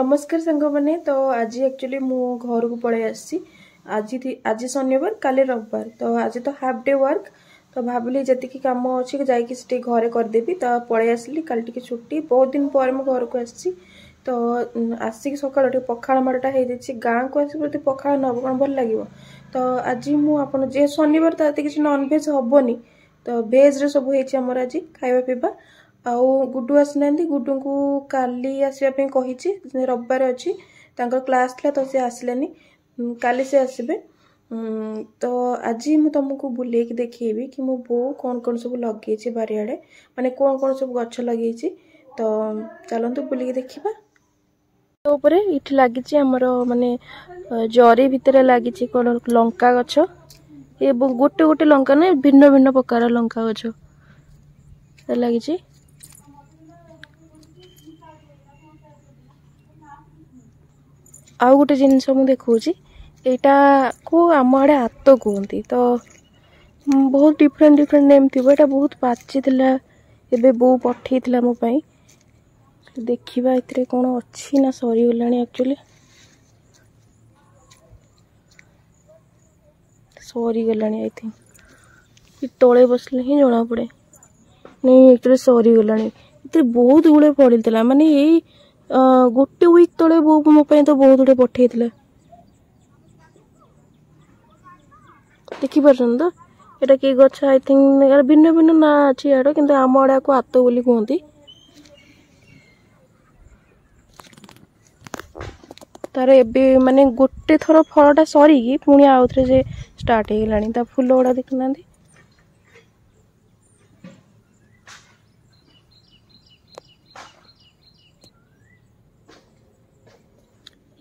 नमस्कार सांग मैंने तो आज एक्चुअली मु घर को पड़े आज आज शनिवार काले रविवार तो आज तो हाफ डे वर्क तो भाविली जी कम अच्छी जाकि घरे करदेवी तो पड़े आसली कल टी छुट्टी बहुत दिन पर मो घर को आसी तो आसिक सका पखाड़ माड़टा हो गाँ को आस पखाड़ न कौन भल लगे तो आज मुझे शनिवार तो ये किसी नॉनभेज हेनी तो भेज रे सब होमर आज खावा पीवा आउ गुडू आसीना गुडू को काली आसवाई कही रविवार अच्छी क्लास था तो सी आसलानी काली से आसबे तो आज मु तुमको बुले देखी कि मो बो कौन कौन सब लगे बारियाड़े माने कौन कौन सब गछ लगे तो चलतु बुले देखा तो ये लगी आमर माने जरी भितर लगी कौन लंका गछ ये गोटे गोटे लंका ना भिन्न भिन्न प्रकार लंका गछ लगी आउ गोटे जिनस मुझे देखी यहाँ को आम आड़े आत कहती तो बहुत डिफरेंट डिफरेंट नेम थी यहाँ बहुत पाची एबे बो पठे मोपाई देखा ए कौन अच्छी ना सरीगला एक्चुअली सरीगला आई थिंक तले बसले ही जना पड़े नहीं एक्चुअली सरीगला बहुत गुड़े पड़ा माने यही गोटे वीक तले बो मोपाई तो बहुत गुड़े पठे देखिपार तो यहाँ कि गछ आई थिंक भिन्न भिन्न ना अच्छी यार कि आम आड़ा को आत बोली कहती तार एबे माने गोटे थर फलटा सरीकी पुणी आउ थे जे स्टार्ट हो गलानी फूल गुड़ा देखना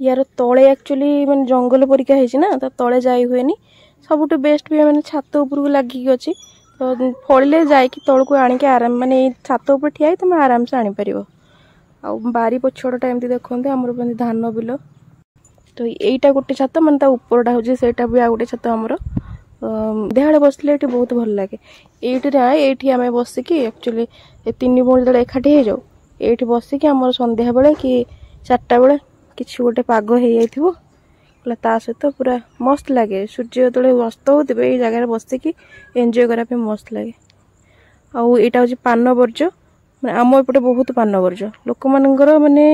यार तले एक्चुअली माने जंगल परिका है ना तो तले जाई हुए सबुठ बेस्ट भी मैंने छात उपरको लगिक अच्छी तो फड़े जाकि तौक को आणिक आराम माने छात उपर ठिया तुम आराम से आनीपर आ बारी पछड़टा एमती देखते आमर धान बिल तो यहीटा गोटे छात मानता उपरटा हूँ सेटा भी आ गोटे छात आमर देहाड़े बसले ये बहुत भल लगे ये आम बसिकी एक्चुअली तीन भौणी जो एकाठी हो जाऊ ये बसिकी आम संध्या बेले कि 4टा बेले किसी गोटे पाग हो ता सहित पूरा मस्त लगे सूर्य जो अस्त होते ये जगह बसिकी एंजॉय करने मस्त लगे आउ यहाँ हूँ पान वर्ज आम एपटे बहुत पान वर्ज लोक मानकर माने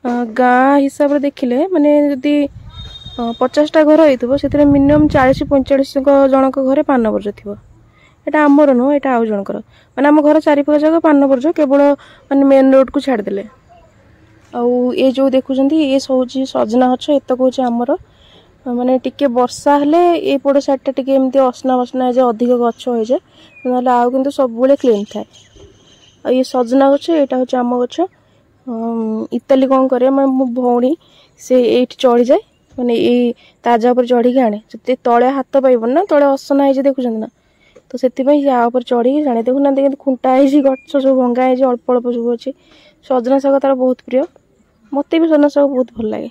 गाँ हिसाब से देखिले माने जदि 50टा घर हो मिनिमम 40-45 जनक घरे पान वर्ज थी यहाँ आमर नुह यहाँ आउ जनकर माने आम घर 4 जगह पान वर्ज केवल माने मेन रोड को छाड़देले आउ ये जो देखुं ये सब सजना गछ एतक हूँ आमर माने टिके वर्षा हेले ये पड़ साइडटा टिके एमती असना बसना जे अधिक गछ हो जाए ना आउ किंतु सब क्लीन थाए आ ये सजना गछ यहाँ हूँ आम गछ इताली कौन करे मैं मो भौणी से ये चढ़ी जाए माने ये ताजा पर चढ़ी आने जो तले हाथ पाइबन ना तले असना है देखुं ना तो से पर चढ़ी जाने देखुना खुंटा है गछ सब भंगा है अल्प अल्प सब अच्छी सजना शाग तार बहुत प्रिय मत भी सजना शाग बहुत भल लगे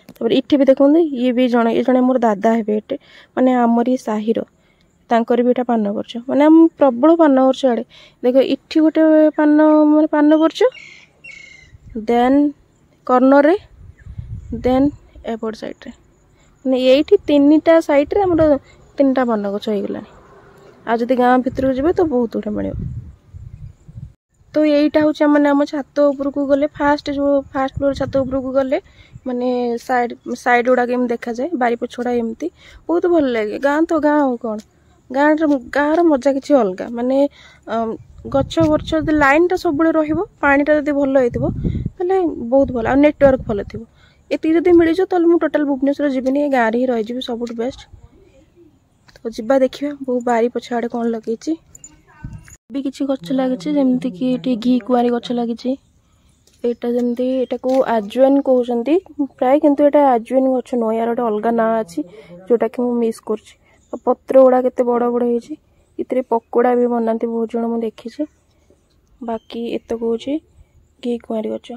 तापर इठी भी देखो ये भी जड़े मोर दादा हे माने आमर ये साहिर तांकर भी पान वर्ष माने आम प्रबल पान वर्ष आड़े देख इठी गोटे पान माने पान वर्ष देन कर्नर रे देन एपट साइड रे माने ये 3टा साइड रे हमर 3टा पान गछ हो गला आ जदि गाँ भितर जी तो बहुत गुड़े मिल तो यहीटा हूँ मैंने आम छात उपर को गले फास्ट फ्लोर छात उपर को गले माने साइड गुड़ाक देखा जाए बारी पछड़ा एमती बहुत भल लगे गाँ तो गाँ हो कौन गाँव मजा किसी अलग माने गछ वर्ष लाइनटा सब पानीटा जब भल हो बहुत भल आ नेटवर्क भल थी ये जब मिल जाए तो टोटाल भुवनेश्वर जीवनी गाँव ही रही सब बेस्ट तो जा देखा बहुत बारी पछाड़े कौन लगे भी किसी गछ लगी जमती कि घी कुआरी गछ लगी यहाँ जमी को आजुआन कहते प्राय किंतु यहाँ आजुआन गछ नुह यार गोटे अलग ना अच्छी जोटा कि मुझे मिस कर पत्र गुड़ा केते बड़ बड़ होती पकोड़ा भी बनाती बहुत जन मुझे देखी बाकी एतक हूँ घी कुआरी गछ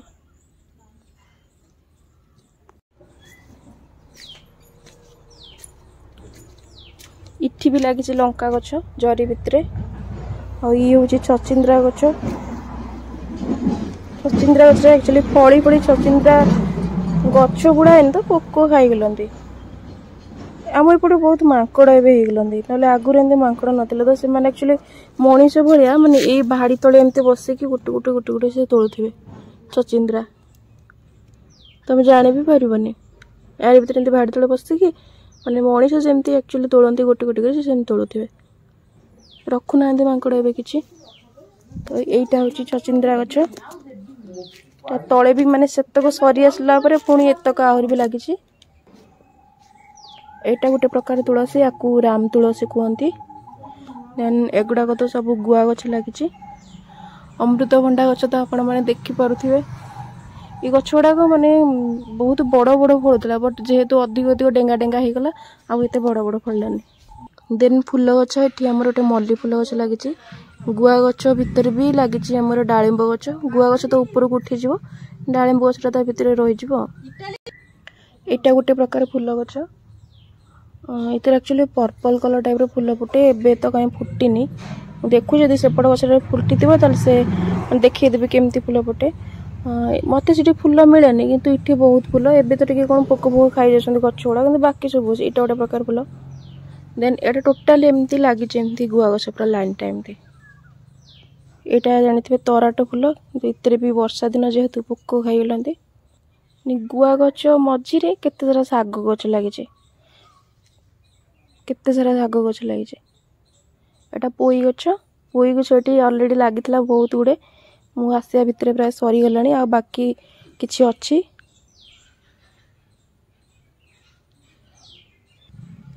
इठी भी लगी लंका गछ जरी भितर और ये हूँ छचिंद्रा गछ छचिंद्रा गछ एक्चुअली फली फली छचिंद्रा गछ गुड़ा एन तो पोक खाईगलती आम एपटे बहुत माकड़ एगलती ना आगुरी एमती माकड़ नाला तो से एक्चुअली मनीष भाया माने ये भाड़ी तले एमती बसिकी गोटे गोटे गोटे गोटे से तोलुवे छचिंद्रा तुम जानी भी पारबनी यार भर एमती भाड़ी तले बसिकी माने मनीष जमी एक्चुअली तोलती गोटे गोटे कर तोलुवे रखुना माकड़ ए कि तो यहीटा हूँ छचिंद्रा गछ तले भी माने सेतक सरी आसला पुणी एतक आहरी भी लगी एटा गोटे प्रकार तुलसी या राम तुलसी कहती देन एगुड़ाक तो सब गुआ गछ लगी अमृतभंडा गछ तो आपण मैंने देखिपे ये गछ गुड़ाक माने बहुत बड़ बड़ फलूला बट जेहेतु अधिक अधिक डेंगा डेंगा होगला आउ एत बड़ बड़ फललानी देन फूल गछ ये आमर गोटे मल्ली फूल गछ लगी गुआ गछ भितर भी लगी आमर डालिंब गछ गुआ गछ तो ऊपर को उठीज डालिंब गछटा भितर रही एटा गोटे प्रकार फूल गछ इधर एक्चुअली पर्पल कलर टाइप फूल फुटे एबे तो कहीं फुटिनी देखु जदि सेपट गछरे फुटी थी से देखदेवी केमती फूल फुटे मत से फूल मिलेनि किंतु इठी बहुत फूल एबे तो टिके कोन पोक पोक खाई जाछन गछ गुड़ा किंतु बाकी सब इटा गोटे प्रकार फूल देन एटा टोटाली एमती लगी एमती गुआ गछ पूरा लाइन टाइम एटा जानिथिबे तराट फूल इतरे भी वर्षा दिन जेहेतु पोक खाई गलंती गुआ गछ मझिरे केते सारा साग गछ लगी केते सारा शाग गछ लगी एटा पोई गछ ये ऑलरेडी लगी बहुत गुड़े मु आसिया भितर प्राय सरी गलानी आ बाकी किछि अछि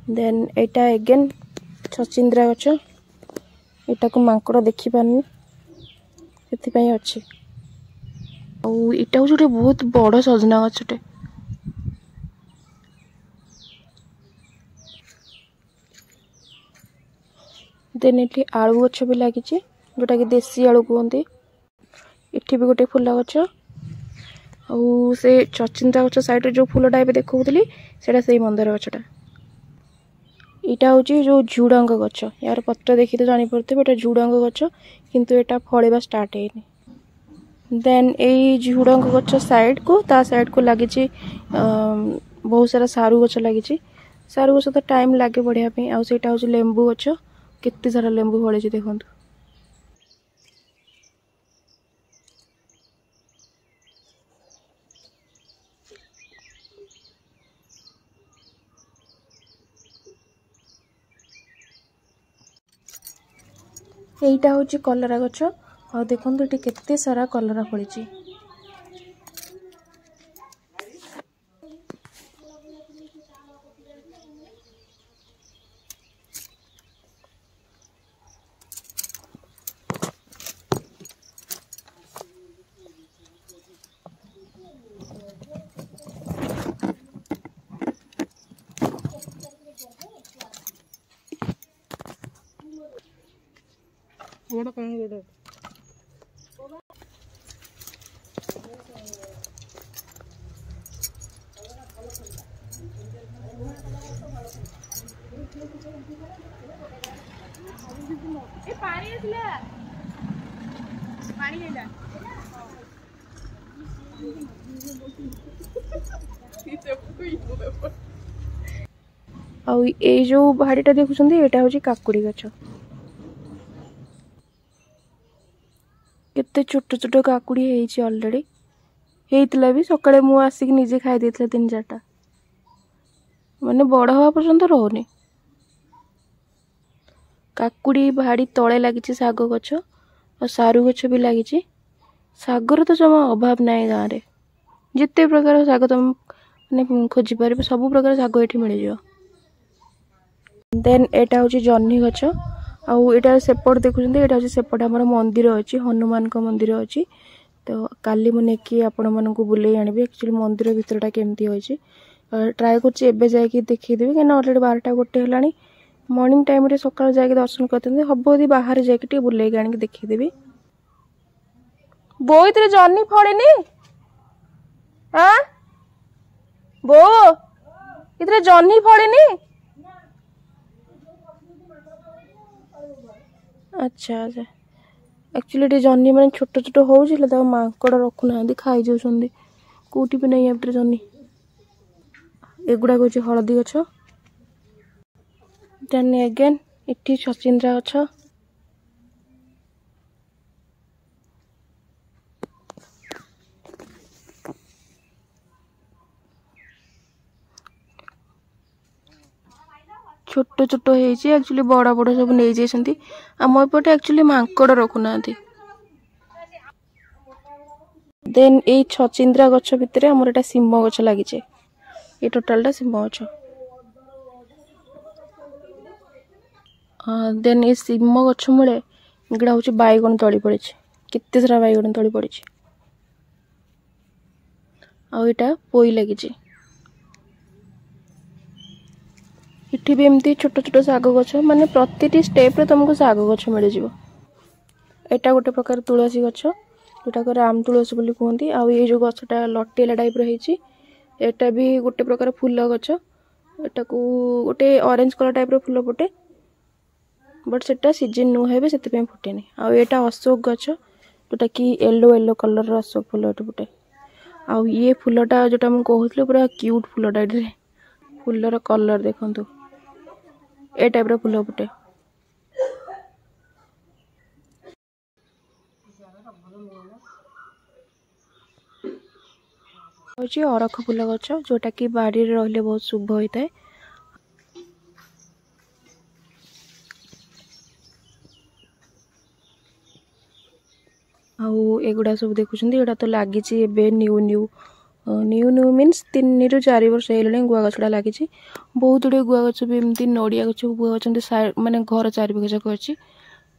देन एटा अगेन छचिंद्रा गछ एटा को मांकड़ देखि पानी सेति पई अछि आ एटा होटे बहुत बड़ सजना गछटे देन ये आलू गछ भी लगी जोटा कि देसी आलू कहते इठी भी गोटे फूल गछ से छचिंद्रा गछ साइड जो फूलटा ए देखुली से मंदार गछटा यहाँ हूँ जो झुड़ंग गछ यार पत्र देखी तो जापर एटा झुड़ंग गछ किंतु एटा फलेबा स्टार्ट है देन ये झुड़ंग गछ साइड को लगी बहुत सारा सारू गछ लगी सारू गछ तो टाइम लगे बढ़िया आउ सेटा हूँ लेंबू गछ केते सारा लेंबू फले देखु यहीटा हूँ कलरा गछ और देखो ये केते सारा कलरा फली ये जो भाड़ीटा देखुं यहाँ हूँ काकुड़ी गछ केते छोट छोट काकुड़ी है ऑलरेडी होता भी सकाଳେ मु आसिक निजे खाई देथिले 3-4टा माने बड़ हवा पर्यंत रहूनी काकुड़ी भाड़ी तले लगी शाग गछ और सारू गछ भी लगी शागर तो जमा अभाव ना गाँव में जिते प्रकार शाग तुम मैंने खोजी पार सब प्रकार शाग ये मिल जाए देन एटा हूँ जह्नी गछ आटा सेपट देखुं यहाँ हूँ सेपट आम मंदिर अच्छी हनुमान मंदिर अच्छी तो काली मुझे आपण मानक बुले आनी एक्चुअली मंदिर भितरटा केमती अच्छी ट्राए कर जाकि देखीदेवी कहीं अलरेडी 12टा गोटे है मॉर्निंग टाइम रे सकाळ जाके दर्शन करते हम यदि बाहर जाकि बुलेक आनिक देखीदेवी बो इतरे जह्नी फड़ेनी हाँ बो इतरे जह्नी फड़ेनी अच्छा अच्छा एक्चुअली जह्नी मैंने छोट छोट हो माकड़ रखुना खाई जाऊँ कौटी भी नहीं जह्नी एगुड़ा हूँ हलदी गछ। देन एगेन इटी छचिंद्रा गछ। छोट छोट एक्चुअली बड़ बड़ सब नहीं जाइए। आम एपटे एक्चुअली मांकड़ रखुना। देन ये छचिंद्रा गछ भितर आमर एटा सिम गछ लगी। ये टोटालटा सिम गछ। देन ये सिम गछ मूले गड़ा हूँ बैगण तली पड़ी। केते सारा बैगण तली पड़ी। आईटा पोई लगी। इठी भी एमती छोट छोट शाग गछ माने प्रति स्टेप रे तुमको शाग गछ मिल जाव। एटा गोटे प्रकार तुलसी गछ जोटा को राम तुलसी बोली कहती। आ ये जो गछटा लटेला टाइप रही एटा भी गोटे प्रकार फूल गछ। एटा को गोटे ऑरेंज कलर टाइप रो फूल फुटे बट सेटा सीजन नु हेबे सेते पे फुटेनी। आ एटा अशोक गछ जोटा कि येलो येलो कलर रो अशोक फूल एटा फुटे। आ ये फूलटा जोटा हम कहउतले पूरा क्यूट फूलटा एटे फूलर कलर देखंतु ए टाइप रो फूल फुटे। होची अरख फूल गछ जोटा कि बाड़ी रे रहले बहुत शुभ होता है। आउ एगुड़ा सब देखुछंदी एटा तो लागिची एबे new new new new means 3 ରୁ 4 वर्ष हेले गुआ गछड़ा लागिची। बहुत गुड़े गुआ गछ भी एमती नड़िया गछ गुआ गछ माने घर चारि पाख जाक अछि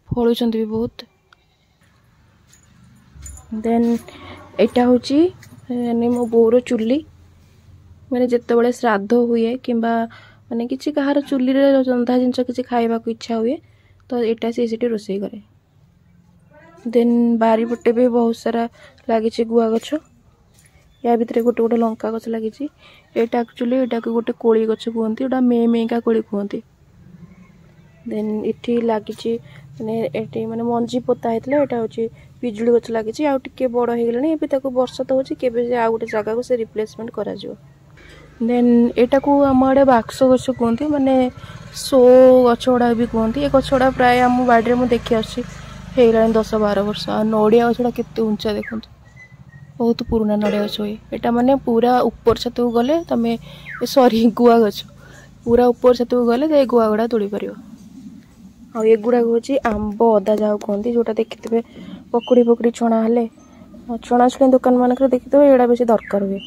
फळुछंती भी बहुत। देन एटा होची माने मो बोरो चुल्ली माने जत्ते बळे श्राद्ध हुए किंबा माने किछि कहार चुल्ली रे रंधा जिंस किछि खाइबा को इच्छा हुए तो एटा से सिटी रोसई करे। देन बारी पटे भी बहुत सारा लागिची गुआ गछ। या भितर गोटे गोटे लंका गछ लगी। एटा एक्चुअली एटा को गोटे कोली गछ कहती एटा मे मेका कोली कहती। देन इठी लगी माने एटी माने मंजी पोता हेतले एटा होची पिजुली गछ लगी। आ टिके बड़ हो गलानी एबे ताको वर्ष तो होची केबे से आ गोटे जगह को से रिप्लेसमेंट करा जिवो। देन एटा को हम आडे बाक्स गछ कहती माने सो गछड़ा भी कहती। ए गछड़ा प्राय हम बाड़ी रे मु देखि आसी हे गलानी 10-12 वर्ष। आ नडिया गछड़ा केते ऊंचा देखंतु बहुत पुराना नड़िया गछ हुए। एटा माने पूरा ऊपर छत को गले तमे सॉरी गुआ गछ पूरा ऊपर छत को गले तो गुआ गुड़ा तोड़ी परियो। आ ये गुड़ा होची आंब अदा जाओ कहती जोटा देखिथे पकुड़ी पकुड़ी छणा हेले छणा छणी दुकान मान देखिथे एड़ा बेसी दरकार हुए।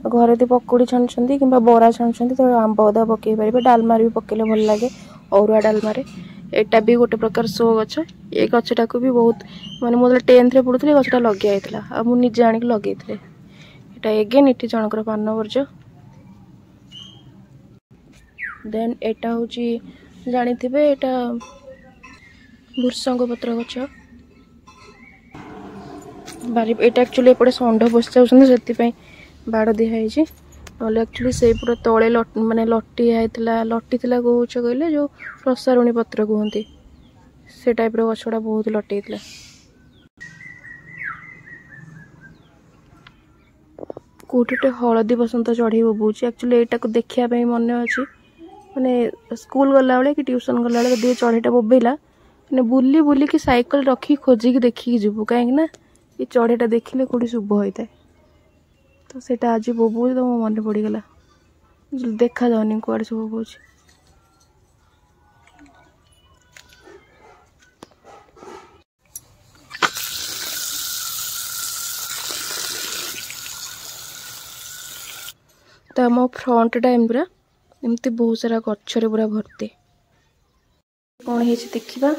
घर यदि पकुड़ी छाणुछंती किंबा बरा छाणुछंती तो आंब अदा पकई पारे। डालमा भी पकेले भल लगे अरुआ डालमा रे। एटा भी गोटे प्रकार शो गछ। ये गछटा को भी बहुत माने मोदे 10th रे पढुथले गछटा लगे आइतला आ मु निजे आनी लगेइतले। एटा एगेन इटी जनकर पान वर्ज। देन एटा होची जानिथिबे एटा भुर्संग पत्र गछ। बारी एटा एक्चुअली एपटे षंढ बस जाउछन सेति पई बाड़ दिया है। नले एक्चुअली से पूरा तले माने लट्टी आइतला लट्टी थिला कहउछ कहले जो प्रसारुणी पत्र कहंती से टाइप रो गछड़ा बहुत लट्टीतला। कोठटे हळदी बसंत चढ़ी बोबुची एक्चुअली एटा को देखिया पई मन अछि माने स्कूल गला बेले कि ट्यूशन गला बेले दे चढ़ीटा बोबेला माने बुली बुली कि साइकिल रखी खोजी कि देखि कि जिवु काहे ना ये चढ़ीटा देखिले कोडी शुभ होइता तो सेटा आज बोबू तो मो मन पड़ी गला देखा जाउनी कुआडे सब बोबुची। तो आम फ्रंट टाइम पूरा एमती बहुत सारा गच्छरे पूरा भर्ती। कौन है देखा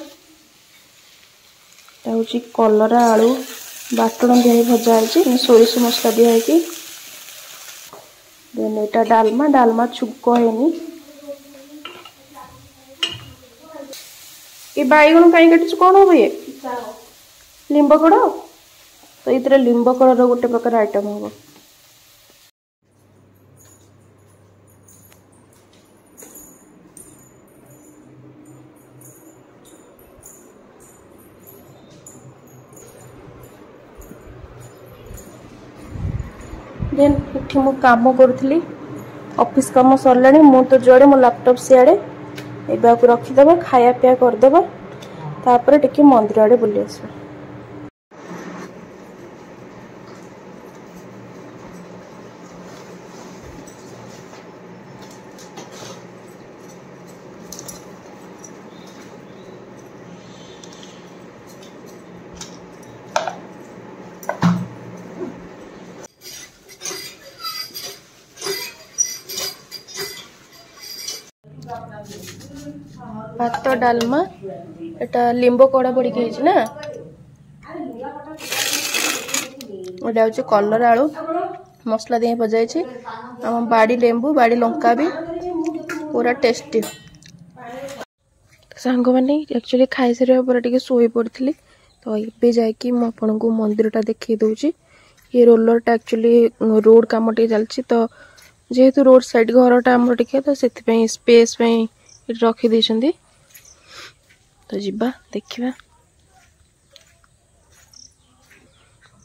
हूँ कलरा आलू बाटण दिया भजा है सोरिष मसला दिखाई। देन एटा डालमा डालमा छुक है। ये बैगण कहीं काटि कौन हम ये लिंब कड़ तो ये लिंब कड़ गोटे प्रकार आइटम हम। देन इठी मु काम करूथली ऑफिस काम सरलाणी मु तो जोड़े मो लैपटॉप सियाड़े एबाकू रखीदे खाया पिया करदे तापर टिके मंदिर आड़े बुली आसबा। भात डालमा एटा लिंबो कड़ा पड़ी ना एटा हूँ कलर आलू मसला दे भजाई आम बाड़ी लेंबू बाड़ी लंका भी पूरा टेस्टी। सांग मैंने एक्चुअली खाई सारे पर टे शोई पड़ी तो ये जाकि मुझे मंदिर टा देखी दूची। ये रोलर टा एक्चुअली रोड काम टे चलती तो जेहेतु रोड साइड घरटा आम टे तो से स्पेस रखी देछंदी तो जिबा देखिबा।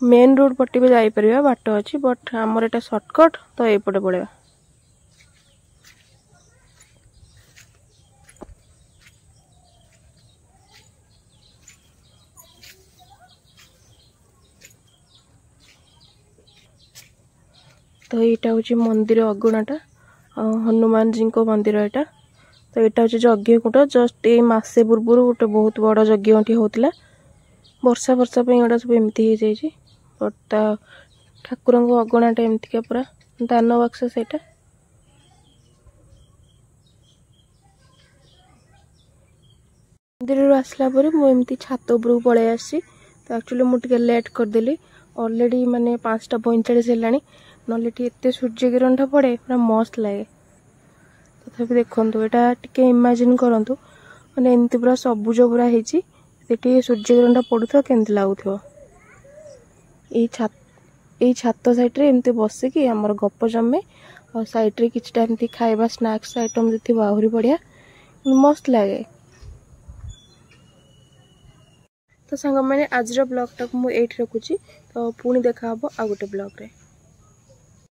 मेन रोड पट्टी भी जाई परिबा बाट अछि बट हमर एटा शॉर्टकट तो ए पटे पड़ेबा। तो यहाँ हूँ मंदिर अगुणाटा हनुमान जी को मंदिर यहाँ तो यहाँ हूँ यज्ञ कूट जस्ट ये मसे पूर्व गोटे बहुत बड़ यज्ञ होता वर्षा वर्षा यहाँ सब एमती हो जाए बट ठाकुर अगणाटा एमतिका पूरा दान बक्स से मंदिर आसला मुझे छात उपरକୁ पलि आसी तो एक्चुअली मुझे लेट करदेली ऑलरेडी माने 5:45 है ना एत सूर्य किरण टा पड़े पूरा मस्त लगे। तथापि देखो यहाँ टे इमेजिन करूँ मैंने एमती पूरा सबुज पूरा होती सूर्य किरण टा पड़ू केमती लगुव यही छात साइड्रे एमती बसिकी आमर गप जमे और साइड्रे किछटा एमती खाइबा स्नैक्स आइटम थी आहरी बढ़िया मस्त लगे। तो सांग मैंने आज ब्लॉग टाक मुझे रखुची तो पुणी देखा आ गोटे ब्लॉग रे।